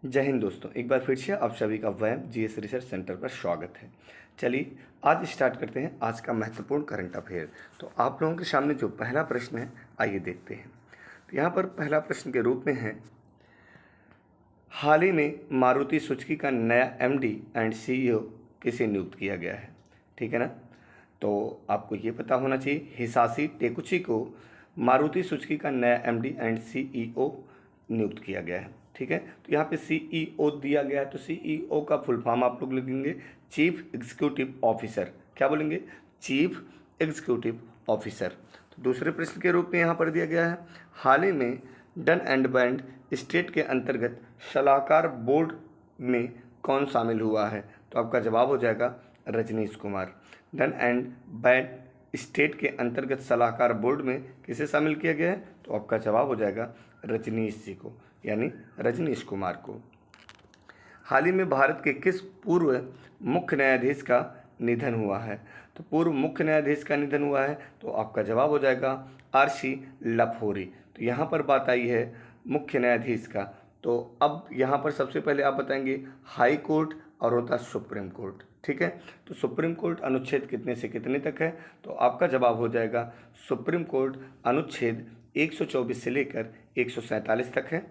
जय हिंद दोस्तों, एक बार फिर से आप सभी का वैम जीएस रिसर्च सेंटर पर स्वागत है। चलिए आज स्टार्ट करते हैं आज का महत्वपूर्ण करंट अफेयर। तो आप लोगों के सामने जो पहला प्रश्न है आइए देखते हैं। तो यहाँ पर पहला प्रश्न के रूप में है, हाल ही में मारुति सुजुकी का नया एमडी एंड सीईओ किसे नियुक्त किया गया है। ठीक है ना। तो आपको ये पता होना चाहिए, हिसाशी टेकुची को मारुति सुजुकी का नया एमडी एंड सीईओ नियुक्त किया गया है। ठीक है। तो यहाँ पे सीईओ दिया गया है, तो सीईओ का फुल फॉर्म आप लोग लिखेंगे चीफ एग्जीक्यूटिव ऑफिसर। क्या बोलेंगे? Chief executive officer. तो दूसरे प्रश्न के रूप में यहाँ पर दिया गया है, हाल ही में डन एंड बैंड स्टेट के अंतर्गत सलाहकार बोर्ड में कौन शामिल हुआ है। तो आपका जवाब हो जाएगा रजनीश कुमार। डन एंड बैंड स्टेट के अंतर्गत सलाहकार बोर्ड में किसे शामिल किया गया है? तो आपका जवाब हो जाएगा रजनीश जी को, यानी रजनीश कुमार को। हाल ही में भारत के किस पूर्व मुख्य न्यायाधीश का निधन हुआ है? तो पूर्व मुख्य न्यायाधीश का निधन हुआ है, तो आपका जवाब हो जाएगा आरसी लफोरी। तो यहाँ पर बात आई है मुख्य न्यायाधीश का, तो अब यहाँ पर सबसे पहले आप बताएंगे हाई कोर्ट और होता सुप्रीम कोर्ट। ठीक है। तो सुप्रीम कोर्ट अनुच्छेद कितने से कितने तक है? तो आपका जवाब हो जाएगा सुप्रीम कोर्ट अनुच्छेद 124 से लेकर 147 तक है।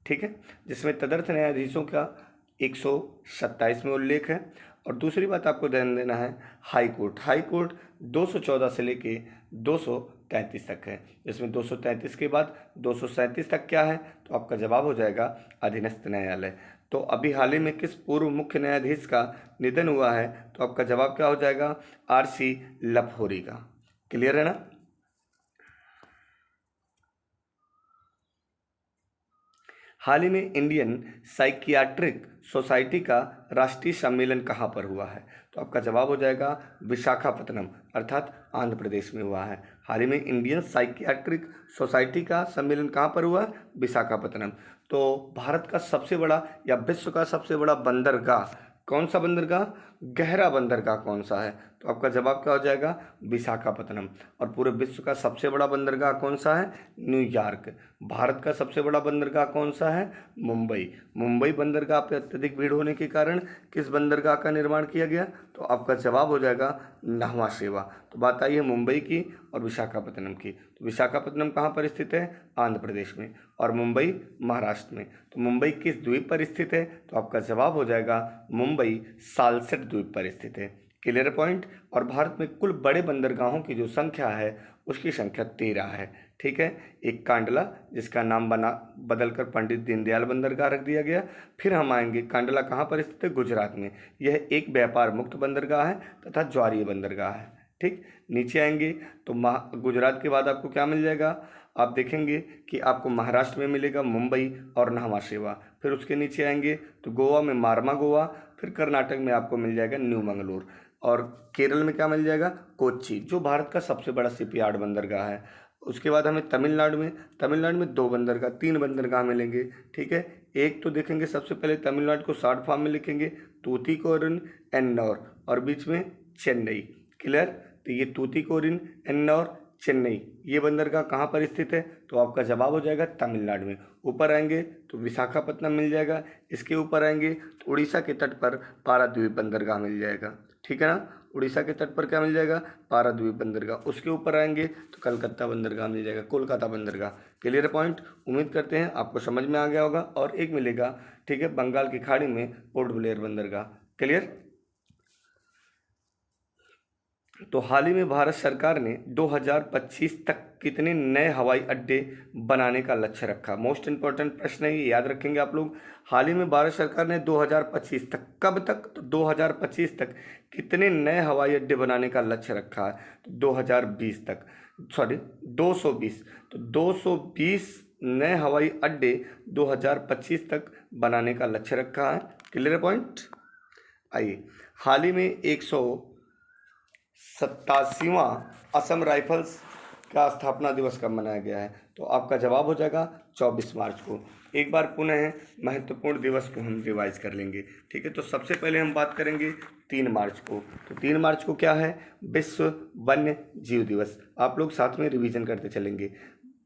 ठीक है। जिसमें तदर्थ न्यायाधीशों का 127 में उल्लेख है। और दूसरी बात आपको ध्यान देना है, हाई कोर्ट 214 से लेके 233 तक है। इसमें 233 के बाद 237 तक क्या है? तो आपका जवाब हो जाएगा अधीनस्थ न्यायालय। तो अभी हाल ही में किस पूर्व मुख्य न्यायाधीश का निधन हुआ है? तो आपका जवाब क्या हो जाएगा? आरसी लफोरी का। क्लियर है ना। हाल ही में इंडियन साइकियाट्रिक सोसाइटी का राष्ट्रीय सम्मेलन कहाँ पर हुआ है? तो आपका जवाब हो जाएगा विशाखापत्तनम, अर्थात आंध्र प्रदेश में हुआ है। हाल ही में इंडियन साइकियाट्रिक सोसाइटी का सम्मेलन कहाँ पर हुआ है? विशाखापत्तनम। तो भारत का सबसे बड़ा या विश्व का सबसे बड़ा बंदरगाह कौन सा बंदरगाह? गहरा बंदरगाह कौन सा है? तो आपका जवाब क्या हो जाएगा? विशाखापत्तनम। और पूरे विश्व का सबसे बड़ा बंदरगाह कौन सा है? न्यूयॉर्क। भारत का सबसे बड़ा बंदरगाह कौन सा है? मुंबई बंदरगाह पे अत्यधिक भीड़ होने के कारण किस बंदरगाह का निर्माण किया गया? तो आपका जवाब हो जाएगा न्हावा शेवा। तो बात आई है मुंबई की और विशाखापत्तनम की। तो विशाखापत्तनम कहाँ पर स्थित है? आंध्र प्रदेश में। और मुंबई महाराष्ट्र में। तो मुंबई किस द्वीप पर स्थित है? तो आपका जवाब हो जाएगा मुंबई सालसेट द्वीप पर स्थित है। Clear point. और भारत में कुल बड़े बंदरगाहों की जो संख्या है उसकी संख्या 13 है। ठीक है। एक कांडला, जिसका नाम बदलकर पंडित दीनदयाल बंदरगाह रख दिया गया। फिर हम आएंगे, कांडला कहाँ पर स्थित है? गुजरात में। यह एक व्यापार मुक्त बंदरगाह है तथा ज्वारीय बंदरगाह है। ठीक। नीचे आएंगे तो गुजरात के बाद आपको क्या मिल जाएगा? आप देखेंगे कि आपको महाराष्ट्र में मिलेगा मुंबई और न्हावा शेवा। फिर उसके नीचे आएंगे तो गोवा में मारमा गोवा। फिर कर्नाटक में आपको मिल जाएगा न्यू मंगलोर। और केरल में क्या मिल जाएगा? कोच्चि, जो भारत का सबसे बड़ा शिपयार्ड बंदरगाह है। उसके बाद हमें तमिलनाडु में तीन बंदरगाह मिलेंगे। ठीक है। एक तो देखेंगे, सबसे पहले तमिलनाडु को शॉर्ट फॉर्म में लिखेंगे तूतीकोरिन एन्नौर और बीच में चेन्नई। क्लियर। तो ये तूतीकोरिन एन्नौर चेन्नई, ये बंदरगाह कहाँ पर स्थित है? तो आपका जवाब हो जाएगा तमिलनाडु में। ऊपर आएंगे तो विशाखापत्तनम मिल जाएगा। इसके ऊपर आएंगे तो उड़ीसा के तट पर पाराद्वीप बंदरगाह मिल जाएगा। ठीक है ना। उड़ीसा के तट पर क्या मिल जाएगा? पाराद्वीप बंदरगाह। उसके ऊपर आएंगे तो कलकत्ता बंदरगाह मिल जाएगा, कोलकाता बंदरगाह। Clear point. उम्मीद करते हैं आपको समझ में आ गया होगा। और एक मिलेगा, ठीक है, बंगाल की खाड़ी में पोर्ट ब्लेयर बंदरगाह। क्लियर। तो हाल ही में भारत सरकार ने 2025 तक कितने नए हवाई अड्डे बनाने का लक्ष्य रखा? मोस्ट इंपॉर्टेंट प्रश्न है, ये याद रखेंगे आप लोग। हाल ही में भारत सरकार ने 2025 तक, कब तक? तो 2025 तक कितने नए हवाई अड्डे बनाने का लक्ष्य रखा है? तो 2020 तक, सॉरी 220। तो 220 नए हवाई अड्डे 2025 तक बनाने का लक्ष्य रखा है। Clear point. आइए, हाल ही में 187वां असम राइफल्स का स्थापना दिवस कब मनाया गया है? तो आपका जवाब हो जाएगा 24 मार्च को। एक बार पुनः महत्वपूर्ण दिवस को हम रिवाइज कर लेंगे। ठीक है। तो सबसे पहले हम बात करेंगे 3 मार्च को। तो 3 मार्च को क्या है? विश्व वन्य जीव दिवस। आप लोग साथ में रिवीजन करते चलेंगे।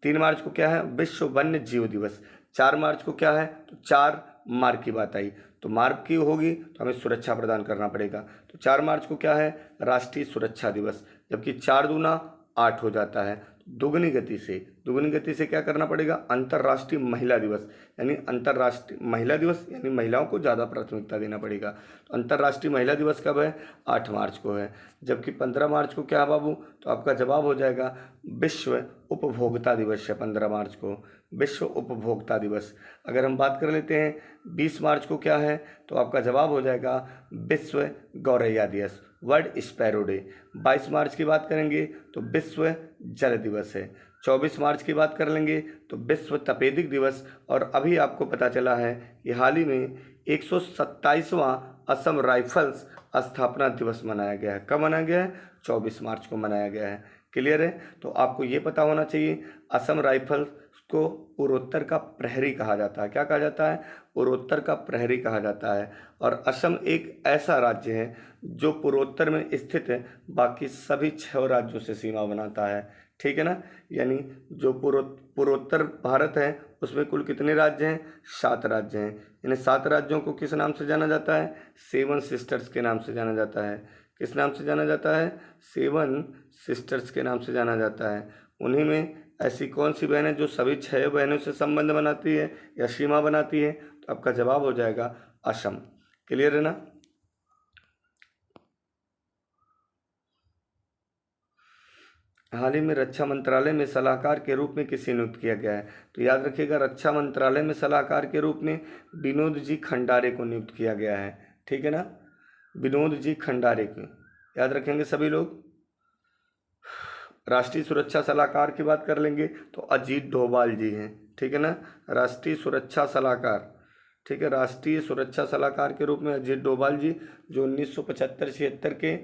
3 मार्च को क्या है? विश्व वन्य जीव दिवस। 4 मार्च को क्या है? तो 4 मार्ग की बात आई, तो मार्ग की होगी तो हमें सुरक्षा प्रदान करना पड़ेगा। तो 4 मार्च को क्या है, राष्ट्रीय सुरक्षा दिवस, जबकि 4 दूना 8 हो जाता है। दुगनी गति से क्या करना पड़ेगा, अंतर्राष्ट्रीय महिला दिवस, यानी अंतर्राष्ट्रीय महिला दिवस यानी महिलाओं को ज़्यादा प्राथमिकता देना पड़ेगा। तो अंतर्राष्ट्रीय महिला दिवस कब है, 8 मार्च को है। जबकि 15 मार्च को क्या है बाबू, तो आपका जवाब हो जाएगा विश्व उपभोक्ता दिवस है 15 मार्च को, विश्व उपभोक्ता दिवस। अगर हम बात कर लेते हैं 20 मार्च को क्या है, तो आपका जवाब हो जाएगा विश्व गौरैया दिवस, वर्ल्ड स्पैरो डे। 22 मार्च की बात करेंगे तो विश्व जल दिवस है। 24 मार्च की बात कर लेंगे तो विश्व तपेदिक दिवस। और अभी आपको पता चला है कि हाल ही में 127वां असम राइफल्स स्थापना दिवस मनाया गया है। कब मनाया गया है, 24 मार्च को मनाया गया है। क्लियर है। तो आपको ये पता होना चाहिए असम राइफल्स को पूर्वोत्तर का प्रहरी कहा जाता है। क्या कहा जाता है, पूर्वोत्तर का प्रहरी कहा जाता है। और असम एक ऐसा राज्य है जो पूर्वोत्तर में स्थित है, बाकी सभी 6 राज्यों से सीमा बनाता है। ठीक है ना, यानी जो पूर्वोत्तर भारत है उसमें कुल कितने राज्य हैं, 7 राज्य हैं। इन 7 राज्यों को किस नाम से जाना जाता है, 7 सिस्टर्स के नाम से जाना जाता है। किस नाम से जाना जाता है, 7 सिस्टर्स के नाम से जाना जाता है। उन्हीं में ऐसी कौन सी बहन है जो सभी 6 बहनों से संबंध बनाती है या सीमा बनाती है, तो आपका जवाब हो जाएगा असम। क्लियर है ना। हाल ही में रक्षा मंत्रालय में सलाहकार के रूप में किसे नियुक्त किया गया है, तो याद रखिएगा रक्षा मंत्रालय में सलाहकार के रूप में विनोद जी खंडारे को नियुक्त किया गया है। ठीक है ना, विनोद जी खंडारे को याद रखेंगे सभी लोग। राष्ट्रीय सुरक्षा सलाहकार की बात कर लेंगे तो अजीत डोभाल जी हैं। ठीक है ना, राष्ट्रीय सुरक्षा सलाहकार, ठीक है, राष्ट्रीय सुरक्षा सलाहकार के रूप में अजीत डोभाल जी, जो 1975-76 के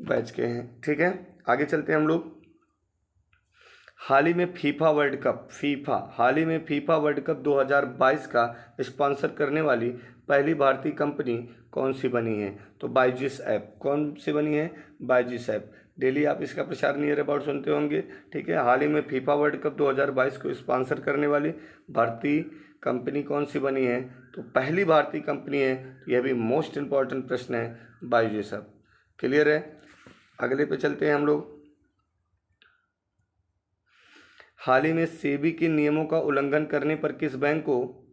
बैच के हैं। ठीक है, आगे चलते हैं हम लोग। हाल ही में फीफा वर्ल्ड कप 2022 का स्पॉन्सर करने वाली पहली भारतीय कंपनी कौन सी बनी है, तो बायजूस ऐप। कौन सी बनी है, बायजूस ऐप। डेली आप इसका प्रचार नियर अबाउट सुनते होंगे। ठीक है, हाल ही में फीफा वर्ल्ड कप 2022 को स्पॉन्सर करने वाली भारतीय कंपनी कौन सी बनी है, तो पहली भारतीय कंपनी है। यह भी मोस्ट इम्पॉर्टेंट प्रश्न है, बायजूस ऐप। क्लियर है, अगले पे चलते हैं हम लोग। हाल ही में सेबी के नियमों का उल्लंघन करने पर किस बैंक को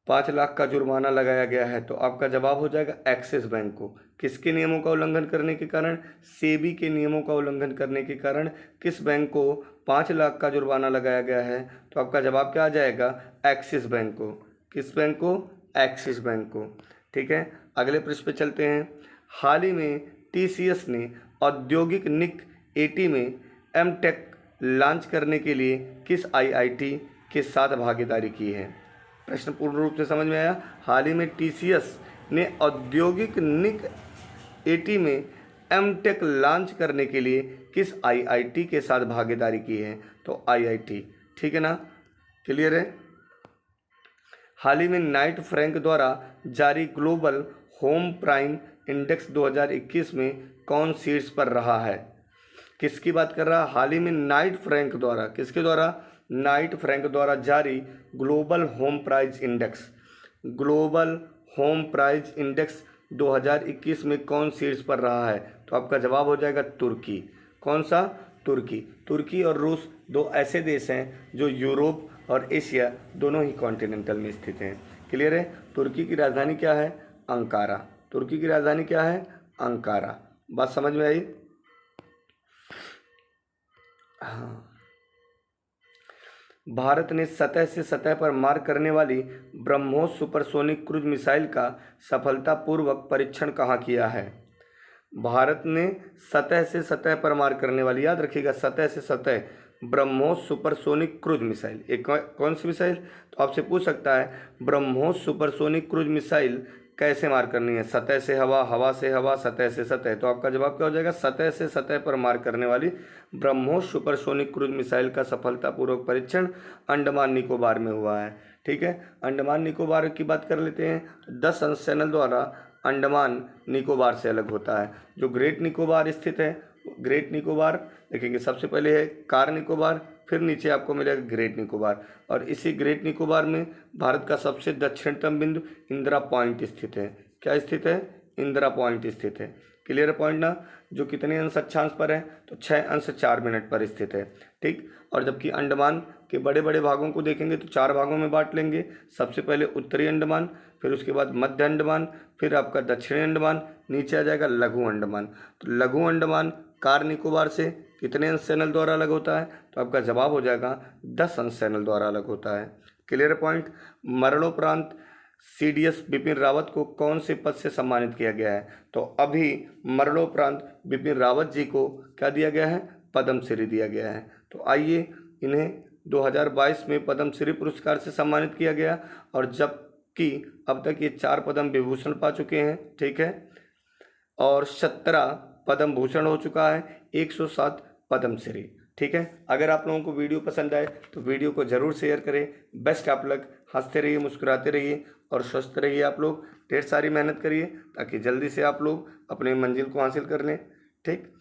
5 लाख का जुर्माना लगाया गया है, तो आपका जवाब हो जाएगा एक्सिस बैंक को। किसके नियमों का उल्लंघन करने के कारण, सेबी के नियमों का उल्लंघन करने के कारण किस बैंक को 5 लाख का जुर्माना लगाया गया है, तो आपका जवाब क्या आ जाएगा, एक्सिस बैंक को। किस बैंक को, एक्सिस बैंक को। ठीक है, अगले प्रश्न पे चलते हैं। हाल ही में टीसीएस ने औद्योगिक निक 80 में एमटेक लॉन्च करने के लिए किस आईआईटी के साथ भागीदारी की है। प्रश्न पूर्ण रूप से समझ में आया। हाल ही में टीसीएस ने औद्योगिक निक 80 में एमटेक लॉन्च करने के लिए किस आईआईटी के साथ भागीदारी की है, तो आईआईटी। ठीक है ना, क्लियर है। हाल ही में नाइट फ्रैंक द्वारा जारी ग्लोबल होम प्राइम इंडेक्स 2021 में कौन शीर्ष पर रहा है। किसकी बात कर रहा है, हाल ही में नाइट फ्रैंक द्वारा, किसके द्वारा, नाइट फ्रैंक द्वारा जारी global home price index, global home price index 2021 में कौन शीर्ष पर रहा है, तो आपका जवाब हो जाएगा तुर्की। कौन सा, तुर्की। तुर्की और रूस 2 ऐसे देश हैं जो यूरोप और एशिया दोनों ही कॉन्टिनेंटल में स्थित हैं। क्लियर है। तुर्की की राजधानी क्या है, अंकारा। तुर्की की राजधानी क्या है, अंकारा। बात समझ में आई। हाँ, भारत ने सतह से सतह पर मार करने वाली ब्रह्मोस सुपरसोनिक क्रूज मिसाइल का सफलतापूर्वक परीक्षण कहाँ किया है। भारत ने सतह से सतह पर मार करने वाली, याद रखिएगा सतह से सतह, ब्रह्मोस सुपरसोनिक क्रूज मिसाइल। एक कौन सी मिसाइल, तो आपसे पूछ सकता है ब्रह्मोस सुपरसोनिक क्रूज मिसाइल कैसे मार करनी है, सतह से हवा, हवा से हवा, सतह से सतह। तो आपका जवाब क्या हो जाएगा, सतह से सतह पर मार करने वाली ब्रह्मोस सुपरसोनिक क्रूज मिसाइल का सफलतापूर्वक परीक्षण अंडमान निकोबार में हुआ है। ठीक है, अंडमान निकोबार की बात कर लेते हैं। 10 अंश चैनल द्वारा अंडमान निकोबार से अलग होता है। जो ग्रेट निकोबार स्थित है, ग्रेट निकोबार देखेंगे, सबसे पहले है कार निकोबार, फिर नीचे आपको मिलेगा ग्रेट निकोबार, और इसी ग्रेट निकोबार में भारत का सबसे दक्षिणतम बिंदु इंदिरा पॉइंट स्थित है। क्या स्थित है? इंदिरा पॉइंट स्थित है। क्लियर पॉइंट ना? जो कितने अंश अक्षांश पर है? तो 6 अंश 4 मिनट पर स्थित है। ठीक। और जबकि अंडमान के बड़े बड़े भागों को देखेंगे तो 4 भागों में बांट लेंगे। सबसे पहले उत्तरी अंडमान, फिर उसके बाद मध्य अंडमान, फिर आपका दक्षिणी अंडमान, नीचे आ जाएगा लघु अंडमान। तो लघु अंडमान कार निकोबार से कितने अंश चैनल द्वारा अलग होता है? तो आपका जवाब हो जाएगा 10 अंश चैनल द्वारा अलग होता है। Clear point. मरणोपरांत CDS बिपिन रावत को कौन से पद से सम्मानित किया गया है? तो अभी मरणोपरांत बिपिन रावत जी को क्या दिया गया है? पद्मश्री दिया गया है। तो आइए इन्हें 2022 में पद्मश्री पुरस्कार से सम्मानित किया गया, और जबकि अब तक ये 4 पद्म विभूषण पा चुके हैं। ठीक है। और 17 पद्म भूषण हो चुका है, 107 पद्मश्री। ठीक है। अगर आप लोगों को वीडियो पसंद आए तो वीडियो को ज़रूर शेयर करें। बेस्ट आप लोग, हंसते रहिए, मुस्कुराते रहिए और स्वस्थ रहिए। आप लोग ढेर सारी मेहनत करिए ताकि जल्दी से आप लोग अपने मंजिल को हासिल कर लें। ठीक।